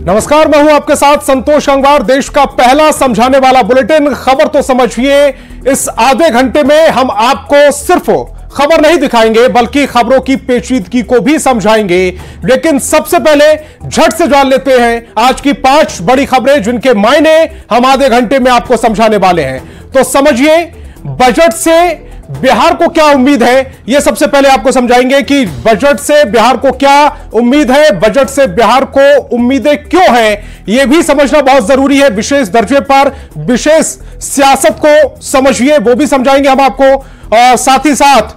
नमस्कार, मैं हूं आपके साथ संतोष गंगवार। देश का पहला समझाने वाला बुलेटिन खबर तो समझिए। इस आधे घंटे में हम आपको सिर्फ खबर नहीं दिखाएंगे बल्कि खबरों की पेचीदगी को भी समझाएंगे। लेकिन सबसे पहले झट से जान लेते हैं आज की 5 बड़ी खबरें जिनके मायने हम आधे घंटे में आपको समझाने वाले हैं। तो समझिए, बजट से बिहार को क्या उम्मीद है, यह सबसे पहले आपको समझाएंगे कि बजट से बिहार को क्या उम्मीद है, बजट से बिहार को उम्मीदें क्यों हैं, यह भी समझना बहुत जरूरी है। विशेष दर्जे पर विशेष सियासत को समझिए, वो भी समझाएंगे हम आपको। और साथ ही साथ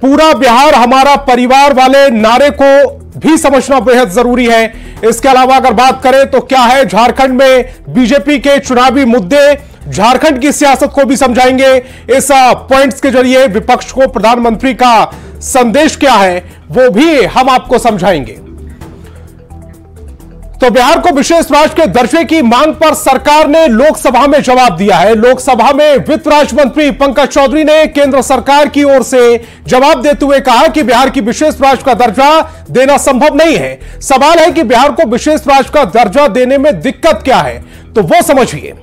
पूरा बिहार हमारा परिवार वाले नारे को भी समझना बेहद जरूरी है। इसके अलावा अगर बात करें तो क्या है झारखंड में बीजेपी के चुनावी मुद्दे, झारखंड की सियासत को भी समझाएंगे। इस पॉइंट्स के जरिए विपक्ष को प्रधानमंत्री का संदेश क्या है वो भी हम आपको समझाएंगे। तो बिहार को विशेष राज्य के दर्जे की मांग पर सरकार ने लोकसभा में जवाब दिया है। लोकसभा में वित्त राज्य मंत्री पंकज चौधरी ने केंद्र सरकार की ओर से जवाब देते हुए कहा कि बिहार की विशेष राज्य का दर्जा देना संभव नहीं है। सवाल है कि बिहार को विशेष राज्य का दर्जा देने में दिक्कत क्या है, तो वो समझिए।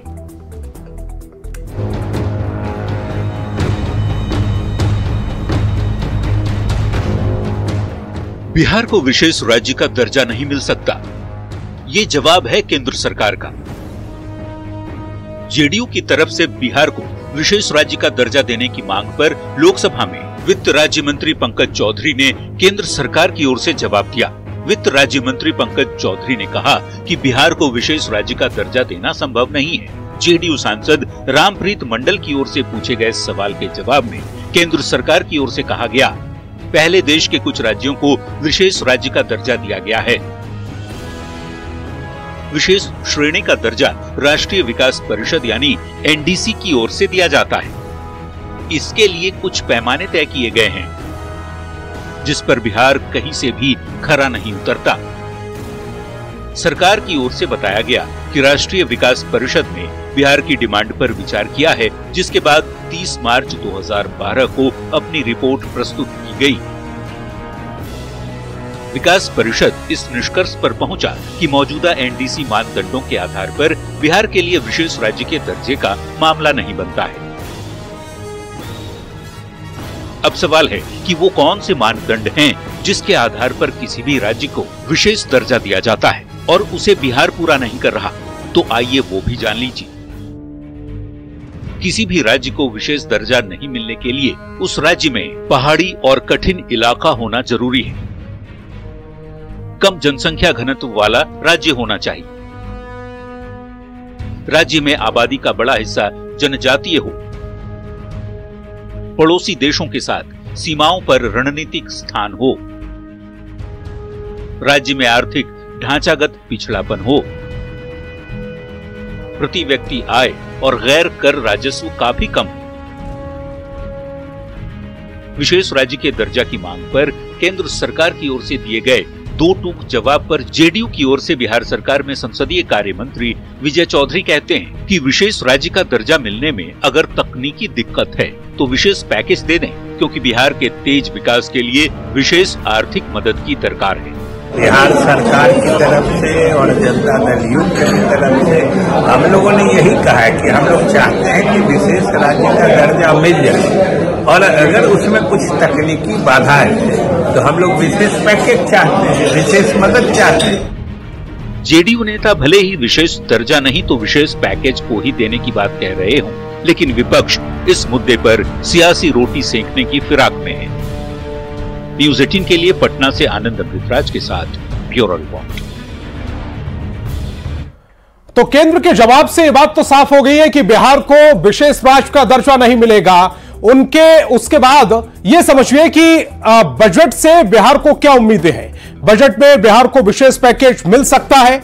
बिहार को विशेष राज्य का दर्जा नहीं मिल सकता, ये जवाब है केंद्र सरकार का। जेडीयू की तरफ से बिहार को विशेष राज्य का दर्जा देने की मांग पर लोकसभा में वित्त राज्य मंत्री पंकज चौधरी ने केंद्र सरकार की ओर से जवाब दिया। वित्त राज्य मंत्री पंकज चौधरी ने कहा कि बिहार को विशेष राज्य का दर्जा देना संभव नहीं है। जेडीयू सांसद रामप्रीत मंडल की ओर से पूछे गए सवाल के जवाब में केंद्र सरकार की ओर से कहा गया, पहले देश के कुछ राज्यों को विशेष राज्य का दर्जा दिया गया है। विशेष श्रेणी का दर्जा राष्ट्रीय विकास परिषद यानी एनडीसी की ओर से दिया जाता है। इसके लिए कुछ पैमाने तय किए गए हैं जिस पर बिहार कहीं से भी खरा नहीं उतरता। सरकार की ओर से बताया गया कि राष्ट्रीय विकास परिषद ने बिहार की डिमांड पर विचार किया है, जिसके बाद 30 मार्च 2012 को अपनी रिपोर्ट प्रस्तुत की गई। विकास परिषद इस निष्कर्ष पर पहुंचा कि मौजूदा एनडीसी मानदंडों के आधार पर बिहार के लिए विशेष राज्य के दर्जे का मामला नहीं बनता है। अब सवाल है कि वो कौन से मानदंड हैं जिसके आधार पर किसी भी राज्य को विशेष दर्जा दिया जाता है और उसे बिहार पूरा नहीं कर रहा। तो आइए वो भी जान लीजिए। किसी भी राज्य को विशेष दर्जा नहीं मिलने के लिए उस राज्य में पहाड़ी और कठिन इलाका होना जरूरी है। कम जनसंख्या घनत्व वाला राज्य होना चाहिए। राज्य में आबादी का बड़ा हिस्सा जनजातीय हो। पड़ोसी देशों के साथ सीमाओं पर रणनीतिक स्थान हो। राज्य में आर्थिक ढांचागत पिछड़ापन हो। प्रति व्यक्ति आय और गैर कर राजस्व काफी कम हो। विशेष राज्य के दर्जा की मांग पर केंद्र सरकार की ओर से दिए गए 2 टूक जवाब पर जेडीयू की ओर से बिहार सरकार में संसदीय कार्य मंत्री विजय चौधरी कहते हैं कि विशेष राज्य का दर्जा मिलने में अगर तकनीकी दिक्कत है तो विशेष पैकेज दे दें, क्योंकि बिहार के तेज विकास के लिए विशेष आर्थिक मदद की दरकार है। बिहार सरकार की तरफ से और जनता दल यूनाइटेड की तरफ से हम लोगों ने यही कहा है कि हम लोग चाहते हैं कि विशेष राज्य का दर्जा मिल जाए, और अगर उसमें कुछ तकनीकी बाधा है तो हम लोग विशेष पैकेज चाहते हैं, विशेष मदद चाहते हैं। जेडीयू नेता भले ही विशेष दर्जा नहीं तो विशेष पैकेज को ही देने की बात कह रहे हों, लेकिन विपक्ष इस मुद्दे पर सियासी रोटी सेंकने की फिराक में है। न्यूज़ 18 के लिए पटना से आनंद अमृतराज के साथ ब्यूरो रिपोर्ट। तो केंद्र के जवाब से यह बात तो साफ हो गई है कि बिहार को विशेष राज्य का दर्जा नहीं मिलेगा। उसके बाद यह समझिए कि बजट से बिहार को क्या उम्मीदें हैं। बजट में बिहार को विशेष पैकेज मिल सकता है,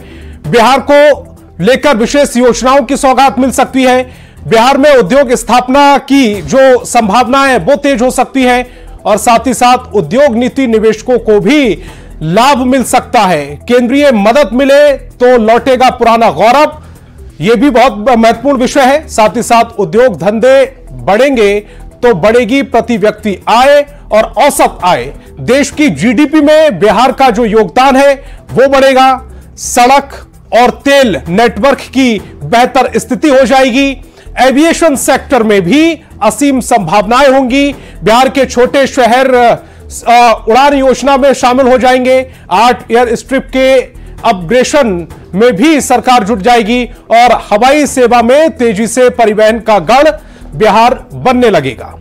बिहार को लेकर विशेष योजनाओं की सौगात मिल सकती है, बिहार में उद्योग स्थापना की जो संभावनाएं है वो तेज हो सकती है, और साथ ही साथ उद्योग नीति निवेशकों को भी लाभ मिल सकता है। केंद्रीय मदद मिले तो लौटेगा पुराना गौरव, यह भी बहुत महत्वपूर्ण विषय है। साथ ही साथ उद्योग धंधे बढ़ेंगे तो बढ़ेगी प्रति व्यक्ति आय और औसत आय। देश की जीडीपी में बिहार का जो योगदान है वो बढ़ेगा। सड़क और तेल नेटवर्क की बेहतर स्थिति हो जाएगी। एविएशन सेक्टर में भी असीम संभावनाएं होंगी। बिहार के छोटे शहर उड़ान योजना में शामिल हो जाएंगे। 8 एयर स्ट्रिप के अपग्रेडेशन में भी सरकार जुट जाएगी और हवाई सेवा में तेजी से परिवहन का गढ़ बिहार बनने लगेगा।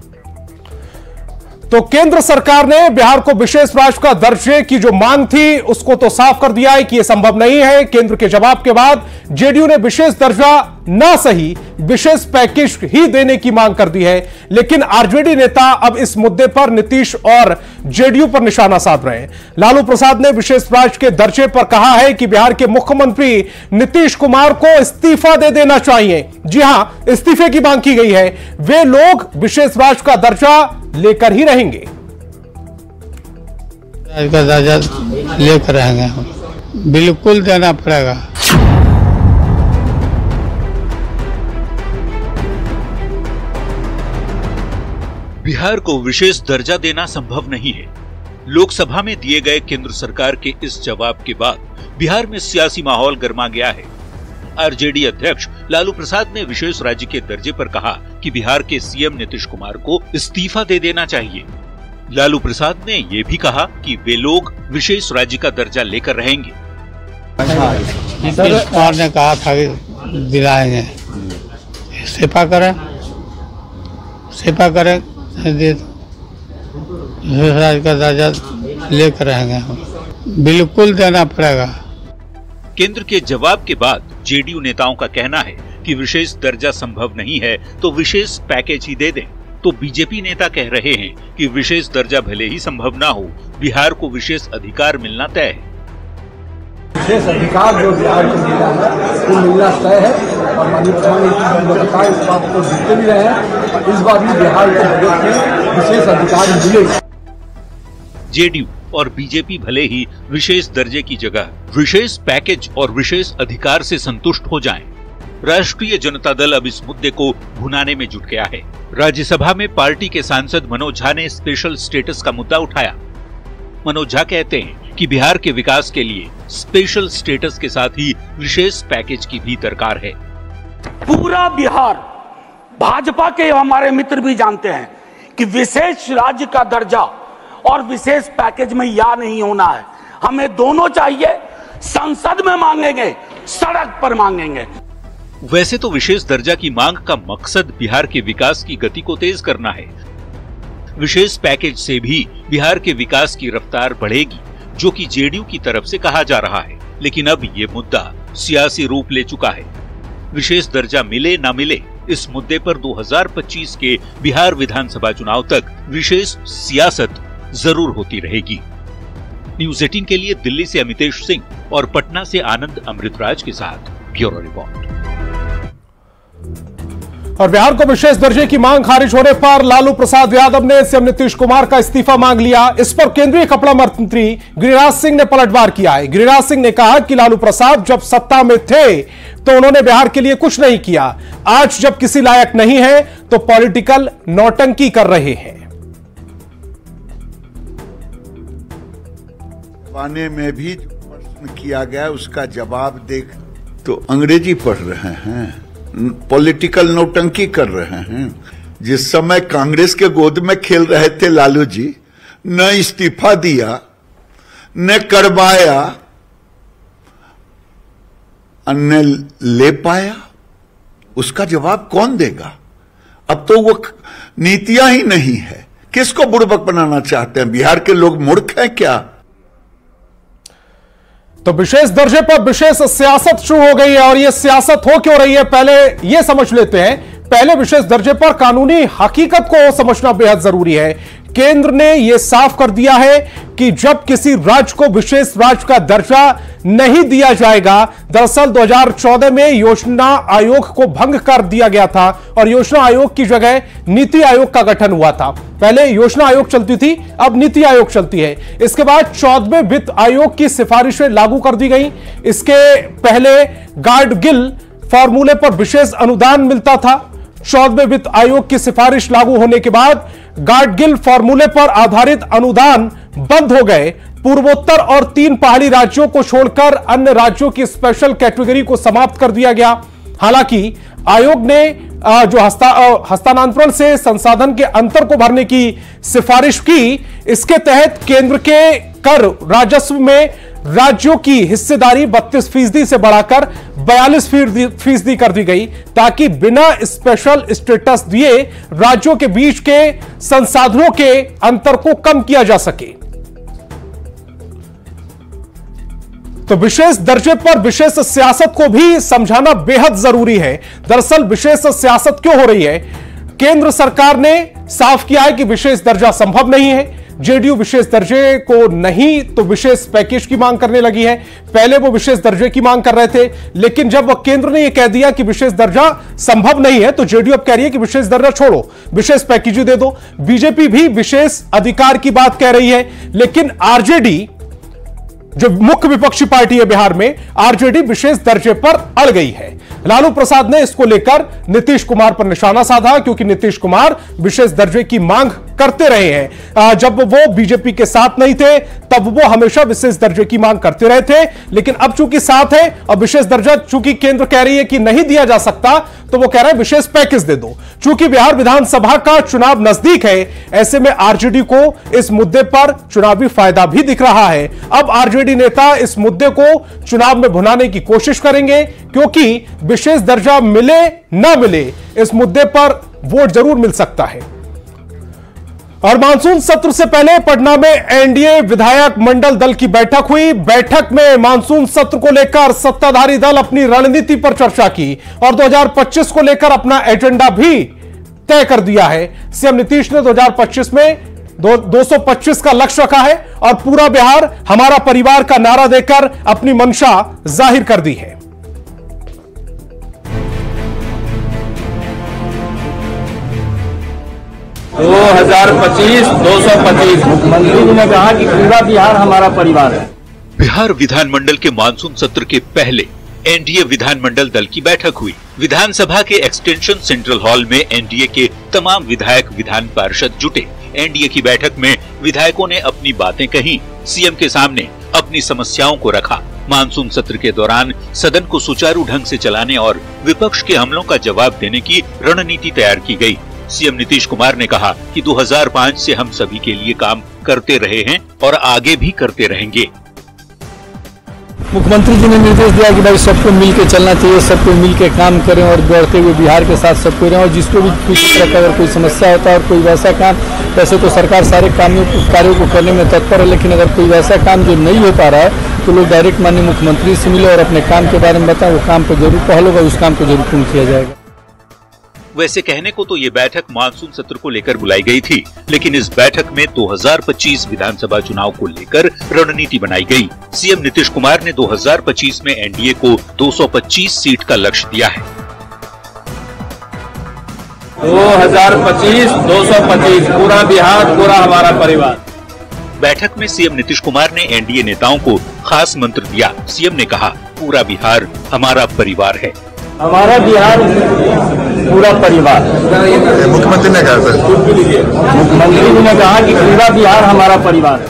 तो केंद्र सरकार ने बिहार को विशेष राज्य का दर्जे की जो मांग थी उसको तो साफ कर दिया है कि यह संभव नहीं है। केंद्र के जवाब के बाद जेडीयू ने विशेष दर्जा ना सही विशेष पैकेज ही देने की मांग कर दी है। लेकिन आरजेडी नेता अब इस मुद्दे पर नीतीश और जेडीयू पर निशाना साध रहे हैं। लालू प्रसाद ने विशेष राज्य के दर्जे पर कहा है कि बिहार के मुख्यमंत्री नीतीश कुमार को इस्तीफा दे देना चाहिए। जी हां, इस्तीफे की मांग की गई है। वे लोग विशेष राज्य का दर्जा लेकर ही रहेंगे। का दर्जा लेकर रहेंगे, बिल्कुल देना पड़ेगा। बिहार को विशेष दर्जा देना संभव नहीं है। लोकसभा में दिए गए केंद्र सरकार के इस जवाब के बाद बिहार में सियासी माहौल गर्मा गया है। आरजेडी अध्यक्ष लालू प्रसाद ने विशेष राज्य के दर्जे पर कहा कि बिहार के सीएम नीतीश कुमार को इस्तीफा दे देना चाहिए। लालू प्रसाद ने ये भी कहा कि वे लोग विशेष राज्य का दर्जा लेकर रहेंगे। नीतीश कुमार ने कहा था कि दिलाएंगे, इस्तीफा करें विशेष राज्य का दर्जा लेकर रहेंगे, बिल्कुल देना पड़ेगा। केंद्र के जवाब के बाद जेडीयू नेताओं का कहना है कि विशेष दर्जा संभव नहीं है तो विशेष पैकेज ही दे दें। तो बीजेपी नेता कह रहे हैं कि विशेष दर्जा भले ही संभव ना हो, बिहार को विशेष अधिकार मिलना तय है। विशेष अधिकार जो बिहार को मिला है वो मिलना तय है और माननीय प्रधानमंत्री इस बात को जीतते भी रहे हैं। इस बार भी बिहार को बजट में विशेष अधिकार मिलेगा। जेडीयू और बीजेपी भले ही विशेष दर्जे की जगह विशेष पैकेज और विशेष अधिकार से संतुष्ट हो जाएं, राष्ट्रीय जनता दल अब इस मुद्दे को भुनाने में जुट गया है। राज्यसभा में पार्टी के सांसद मनोज झा ने स्पेशल स्टेटस का मुद्दा उठाया। मनोज झा कहते हैं कि बिहार के विकास के लिए स्पेशल स्टेटस के साथ ही विशेष पैकेज की भी दरकार है। पूरा बिहार, भाजपा के हमारे मित्र भी जानते हैं कि विशेष राज्य का दर्जा और विशेष पैकेज में या नहीं होना है। हमें दोनों चाहिए। संसद में मांगेंगे, सड़क पर मांगेंगे। वैसे तो विशेष दर्जा की मांग का मकसद बिहार के विकास की गति को तेज करना है। विशेष पैकेज से भी बिहार के विकास की रफ्तार बढ़ेगी, जो कि जेडीयू की तरफ से कहा जा रहा है। लेकिन अब ये मुद्दा सियासी रूप ले चुका है। विशेष दर्जा मिले ना मिले, इस मुद्दे पर 2025 के बिहार विधानसभा चुनाव तक विशेष सियासत जरूर होती रहेगी। न्यूज़ 18 के लिए दिल्ली से अमितेश सिंह और पटना से आनंद अमृतराज के साथ ब्यूरो रिपोर्ट। और बिहार को विशेष दर्जे की मांग खारिज होने पर लालू प्रसाद यादव ने सीएम नीतीश कुमार का इस्तीफा मांग लिया। इस पर केंद्रीय कपड़ा मंत्री गिरिराज सिंह ने पलटवार किया है। गिरिराज सिंह ने कहा कि लालू प्रसाद जब सत्ता में थे तो उन्होंने बिहार के लिए कुछ नहीं किया। आज जब किसी लायक नहीं है तो पॉलिटिकल नौटंकी कर रहे हैं। पाने में भी प्रश्न किया गया, उसका जवाब देख तो अंग्रेजी पढ़ रहे हैं, पॉलिटिकल नौटंकी कर रहे हैं। जिस समय कांग्रेस के गोद में खेल रहे थे लालू जी, न इस्तीफा दिया, न करवाया, न ले पाया, उसका जवाब कौन देगा? अब तो वो नीतियां ही नहीं है। किसको बुड़बक बनाना चाहते हैं? बिहार के लोग मूर्ख हैं क्या? तो विशेष दर्जे पर विशेष सियासत शुरू हो गई है। और यह सियासत हो क्यों रही है, पहले यह समझ लेते हैं। पहले विशेष दर्जे पर कानूनी हकीकत को समझना बेहद जरूरी है। केंद्र ने यह साफ कर दिया है कि जब किसी राज्य को विशेष राज्य का दर्जा नहीं दिया जाएगा, दरअसल 2014 में योजना आयोग को भंग कर दिया गया था और योजना आयोग की जगह नीति आयोग का गठन हुआ था। पहले योजना आयोग चलती थी, अब नीति आयोग चलती है। इसके बाद 14वें वित्त आयोग की सिफारिशें लागू कर दी गई। इसके पहले गार्डगिल फॉर्मूले पर विशेष अनुदान मिलता था। 14वें वित्त आयोग की सिफारिश लागू होने के बाद गार्डगिल फॉर्मूले पर आधारित अनुदान बंद हो गए। पूर्वोत्तर और 3 पहाड़ी राज्यों को छोड़कर अन्य राज्यों की स्पेशल कैटेगरी को समाप्त कर दिया गया। हालांकि आयोग ने जो हस्तांतरण से संसाधन के अंतर को भरने की सिफारिश की, इसके तहत केंद्र के कर राजस्व में राज्यों की हिस्सेदारी 32% से बढ़ाकर 42% कर दी गई, ताकि बिना स्पेशल स्टेटस दिए राज्यों के बीच के संसाधनों के अंतर को कम किया जा सके। तो विशेष दर्जे पर विशेष सियासत को भी समझाना बेहद जरूरी है। दरअसल विशेष सियासत क्यों हो रही है? केंद्र सरकार ने साफ किया है कि विशेष दर्जा संभव नहीं है। जेडीयू विशेष दर्जे को नहीं तो विशेष पैकेज की मांग करने लगी है। पहले वो विशेष दर्जे की मांग कर रहे थे, लेकिन जब केंद्र ने यह कह दिया कि विशेष दर्जा संभव नहीं है, तो जेडीयू अब कह रही है कि विशेष दर्जा छोड़ो, विशेष पैकेज दे दो। बीजेपी भी विशेष अधिकार की बात कह रही है, लेकिन आरजेडी जो मुख्य विपक्षी पार्टी है बिहार में, आरजेडी विशेष दर्जे पर अड़ गई है। लालू प्रसाद ने इसको लेकर नीतीश कुमार पर निशाना साधा, क्योंकि नीतीश कुमार विशेष दर्जे की मांग करते रहे हैं। जब वो बीजेपी के साथ नहीं थे तब वो हमेशा विशेष दर्जे की मांग करते रहे थे, लेकिन अब चूंकि साथ है और विशेष दर्जा चूंकि केंद्र कह रही है कि नहीं दिया जा सकता, तो वो कह रहे हैं विशेष पैकेज दे दो। चूंकि बिहार विधानसभा का चुनाव नजदीक है, ऐसे में आरजेडी को इस मुद्दे पर चुनावी फायदा भी दिख रहा है। अब आरजेडी नेता इस मुद्दे को चुनाव में भुनाने की कोशिश करेंगे, क्योंकि विशेष दर्जा मिले ना मिले इस मुद्दे पर वोट जरूर मिल सकता है। और मानसून सत्र से पहले पटना में एनडीए विधायक मंडल दल की बैठक हुई। बैठक में मानसून सत्र को लेकर सत्ताधारी दल अपनी रणनीति पर चर्चा की और 2025 को लेकर अपना एजेंडा भी तय कर दिया है। सीएम नीतीश ने 2025 में 225 का लक्ष्य रखा है और पूरा बिहार हमारा परिवार का नारा देकर अपनी मंशा जाहिर कर दी है। 2025 225 मुख्यमंत्री जी ने कहा कि पूरा बिहार हमारा परिवार है। बिहार विधानमंडल के मानसून सत्र के पहले एनडीए विधानमंडल दल की बैठक हुई। विधानसभा के एक्सटेंशन सेंट्रल हॉल में एनडीए के तमाम विधायक विधान पार्षद जुटे। एनडीए की बैठक में विधायकों ने अपनी बातें कही, सीएम के सामने अपनी समस्याओं को रखा। मानसून सत्र के दौरान सदन को सुचारू ढंग से चलाने और विपक्ष के हमलों का जवाब देने की रणनीति तैयार की गई। सीएम नीतीश कुमार ने कहा कि 2005 से हम सभी के लिए काम करते रहे हैं और आगे भी करते रहेंगे। मुख्यमंत्री जी ने निर्देश दिया कि भाई सबको मिलकर चलना चाहिए, सबको मिलकर काम करें और बढ़ते हुए बिहार के साथ सबको रहें। और जिसको भी किसी तरह का अगर कोई समस्या होता है और कोई वैसा काम, वैसे तो सरकार सारे कार्यों को करने में तत्पर है, लेकिन अगर कोई वैसा काम जो नहीं हो पा रहा है तो लोग डायरेक्ट माननीय मुख्यमंत्री से मिले और अपने काम के बारे में बताएं। वो काम को जरूर पहल होगा, उस काम को जरूर पूर्ण किया जाएगा। वैसे कहने को तो ये बैठक मानसून सत्र को लेकर बुलाई गई थी, लेकिन इस बैठक में 2025 विधानसभा चुनाव को लेकर रणनीति बनाई गई। सीएम नीतीश कुमार ने 2025 में एनडीए को 225 सीट का लक्ष्य दिया है। 2025 225 पूरा बिहार पूरा हमारा परिवार। बैठक में सीएम नीतीश कुमार ने एनडीए नेताओं को खास मंत्र दिया। सीएम ने कहा, पूरा बिहार हमारा परिवार है। हमारा बिहार पूरा परिवार। मुख्यमंत्री ने कहा सर, मुख्यमंत्री जी ने कहा कि पूरा बिहार हमारा परिवार है।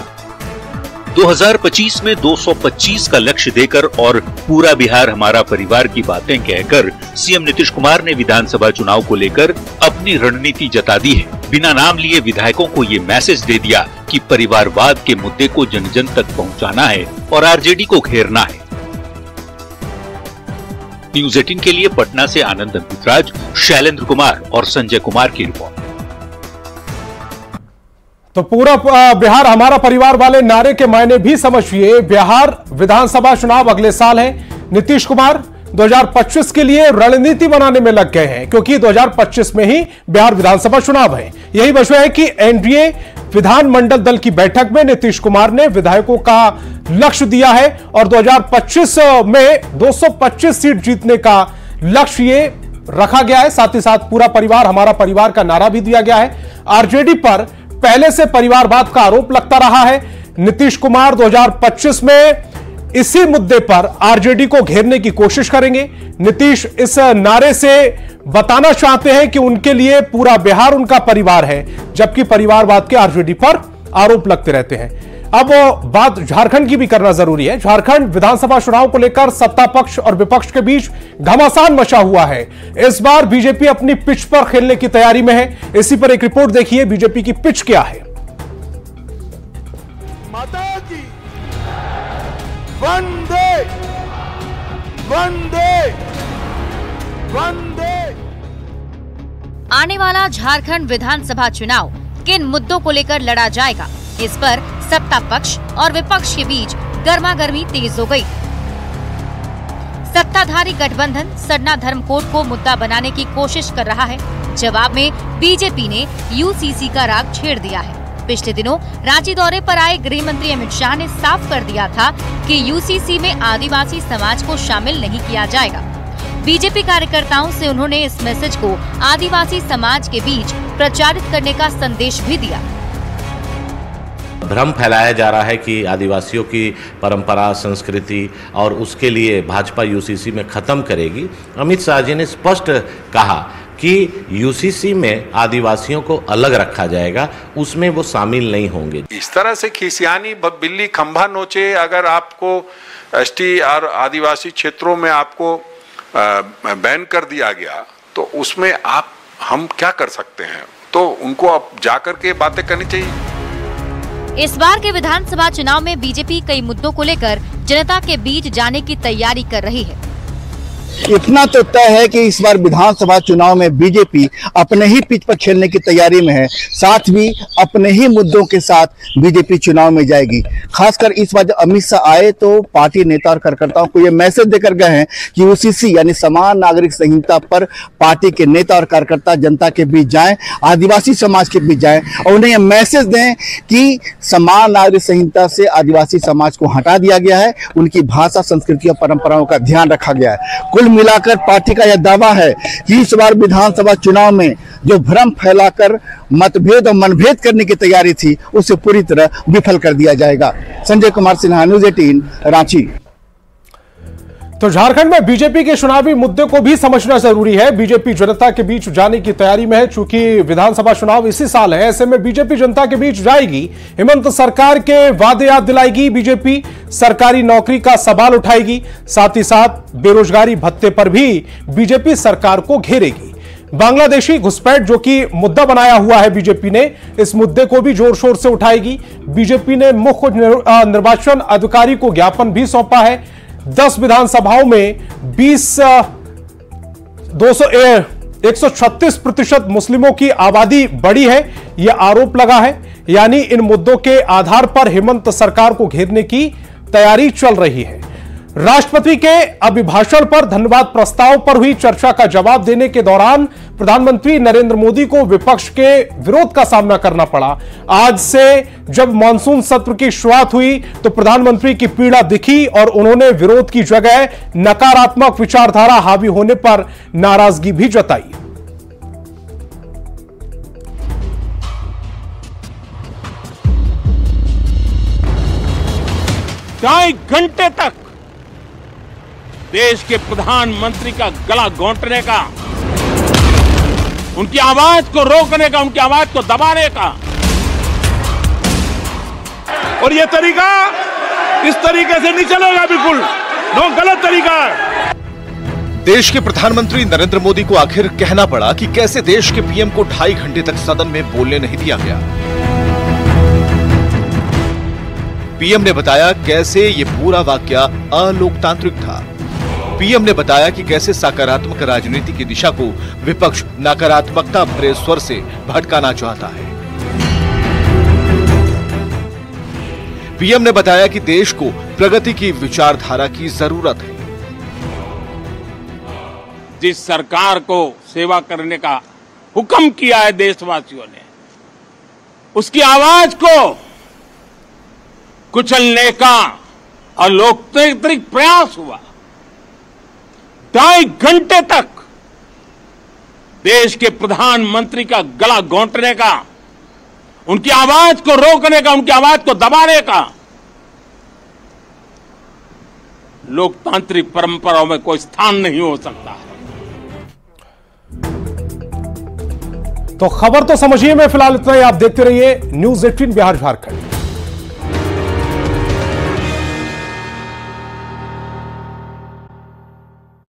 2025 में 225 का लक्ष्य देकर और पूरा बिहार हमारा परिवार की बातें कहकर सीएम नीतीश कुमार ने विधानसभा चुनाव को लेकर अपनी रणनीति जता दी है। बिना नाम लिए विधायकों को ये मैसेज दे दिया कि परिवारवाद के मुद्दे को जन जन तक पहुंचाना है और आरजेडी को घेरना है। न्यूज 18 के लिए पटना से आनंद अमृतराज, शैलेंद्र कुमार और संजय कुमार की रिपोर्ट। तो पूरा बिहार हमारा परिवार वाले नारे के मायने भी समझिए। बिहार विधानसभा चुनाव अगले साल है। नीतीश कुमार 2025 के लिए रणनीति बनाने में लग गए हैं, क्योंकि 2025 में ही बिहार विधानसभा चुनाव है। यही वजह है कि एनडीए विधानमंडल दल की बैठक में नीतीश कुमार ने विधायकों का लक्ष्य दिया है और 2025 में 225 सीट जीतने का लक्ष्य ये रखा गया है। साथ ही साथ पूरा परिवार हमारा परिवार का नारा भी दिया गया है। आरजेडी पर पहले से परिवारवाद का आरोप लगता रहा है। नीतीश कुमार 2025 में इसी मुद्दे पर आरजेडी को घेरने की कोशिश करेंगे। नीतीश इस नारे से बताना चाहते हैं कि उनके लिए पूरा बिहार उनका परिवार है, जबकि परिवारवाद के आरजेडी पर आरोप लगते रहते हैं। अब बात झारखंड की भी करना जरूरी है। झारखंड विधानसभा चुनाव को लेकर सत्ता पक्ष और विपक्ष के बीच घमासान मचा हुआ है। इस बार बीजेपी अपनी पिच पर खेलने की तैयारी में है। इसी पर एक रिपोर्ट देखिए, बीजेपी की पिच क्या है। माता की वंदे वंदे वंदे। आने वाला झारखंड विधानसभा चुनाव किन मुद्दों को लेकर लड़ा जाएगा, इस पर सत्ता पक्ष और विपक्ष के बीच गर्मागर्मी तेज हो गई। सत्ताधारी गठबंधन सरना धर्म कोड को मुद्दा बनाने की कोशिश कर रहा है। जवाब में बीजेपी ने यूसीसी का राग छेड़ दिया है। पिछले दिनों रांची दौरे पर आए गृह मंत्री अमित शाह ने साफ कर दिया था कि यूसीसी में आदिवासी समाज को शामिल नहीं किया जाएगा। बीजेपी कार्यकर्ताओं से उन्होंने इस मैसेज को आदिवासी समाज के बीच प्रचारित करने का संदेश भी दिया। भ्रम फैलाया जा रहा है कि आदिवासियों की परंपरा, संस्कृति और उसके लिए भाजपा यूसीसी में खत्म करेगी। अमित शाह जी ने स्पष्ट कहा कि यूसीसी में आदिवासियों को अलग रखा जाएगा, उसमें वो शामिल नहीं होंगे। इस तरह से खिसियानी बिल्ली खंभा नोचे, अगर आपको एसटी और आदिवासी क्षेत्रों में आपको बैन कर दिया गया तो उसमें हम क्या कर सकते हैं? तो उनको अब जाकर के बातें करनी चाहिए। इस बार के विधानसभा चुनाव में बीजेपी कई मुद्दों को लेकर जनता के बीच जाने की तैयारी कर रही है। इतना तो तय है कि इस बार विधानसभा चुनाव में बीजेपी अपने ही पिच पर खेलने की तैयारी में है, साथ भी अपने ही मुद्दों के साथ बीजेपी चुनाव में जाएगी। खासकर इस बार जब अमित शाह आए तो पार्टी नेता और कार्यकर्ताओं को ये मैसेज देकर गए हैं कि यूसीसी यानी समान नागरिक संहिता पर पार्टी के नेता और कार्यकर्ता जनता के बीच जाएं, आदिवासी समाज के बीच जाएं और उन्हें यह मैसेज दें कि समान नागरिक संहिता से आदिवासी समाज को हटा दिया गया है, उनकी भाषा, संस्कृति और परंपराओं का ध्यान रखा गया है। कुल मिलाकर पार्टी का यह दावा है कि इस बार विधानसभा चुनाव में जो भ्रम फैलाकर मतभेद और मनभेद करने की तैयारी थी उसे पूरी तरह विफल कर दिया जाएगा। संजय कुमार सिन्हा, न्यूज़ 18, रांची। तो झारखंड में बीजेपी के चुनावी मुद्दे को भी समझना जरूरी है। बीजेपी जनता के बीच जाने की तैयारी में है। चूंकि विधानसभा चुनाव इसी साल है, ऐसे में बीजेपी जनता के बीच जाएगी। हेमंत सरकार के वादे याद दिलाएगी बीजेपी, सरकारी नौकरी का सवाल उठाएगी, साथ ही साथ बेरोजगारी भत्ते पर भी बीजेपी सरकार को घेरेगी। बांग्लादेशी घुसपैठ जो कि मुद्दा बनाया हुआ है बीजेपी ने, इस मुद्दे को भी जोर शोर से उठाएगी। बीजेपी ने मुख्य निर्वाचन अधिकारी को ज्ञापन भी सौंपा है। 10 विधानसभाओं में 136% मुस्लिमों की आबादी बढ़ी है, यह आरोप लगा है। यानी इन मुद्दों के आधार पर हेमंत सरकार को घेरने की तैयारी चल रही है। राष्ट्रपति के अभिभाषण पर धन्यवाद प्रस्ताव पर हुई चर्चा का जवाब देने के दौरान प्रधानमंत्री नरेंद्र मोदी को विपक्ष के विरोध का सामना करना पड़ा। आज से जब मानसून सत्र की शुरुआत हुई तो प्रधानमंत्री की पीड़ा दिखी और उन्होंने विरोध की जगह नकारात्मक विचारधारा हावी होने पर नाराजगी भी जताई। ढाई घंटे तक देश के प्रधानमंत्री का गला घोंटने का, उनकी आवाज को रोकने का, उनकी आवाज को दबाने का, और ये तरीका इस तरीके से नहीं चलेगा, बिल्कुल नो, गलत तरीका है। देश के प्रधानमंत्री नरेंद्र मोदी को आखिर कहना पड़ा कि कैसे देश के पीएम को 2.5 घंटे तक सदन में बोलने नहीं दिया गया। पीएम ने बताया कैसे ये पूरा वाकया अलोकतांत्रिक था। पीएम ने बताया कि कैसे सकारात्मक राजनीति की दिशा को विपक्ष नकारात्मकता भरे स्वर से भटकाना चाहता है। पीएम ने बताया कि देश को प्रगति की विचारधारा की जरूरत है। जिस सरकार को सेवा करने का हुक्म किया है देशवासियों ने, उसकी आवाज को कुचलने का और लोकतांत्रिक प्रयास हुआ। 2.5 घंटे तक देश के प्रधानमंत्री का गला घोंटने का, उनकी आवाज को रोकने का, उनकी आवाज को दबाने का लोकतांत्रिक परंपराओं में कोई स्थान नहीं हो सकता है। तो खबर तो समझिए, मैं फिलहाल इतना ही। आप देखते रहिए न्यूज़ 18 बिहार झारखंड।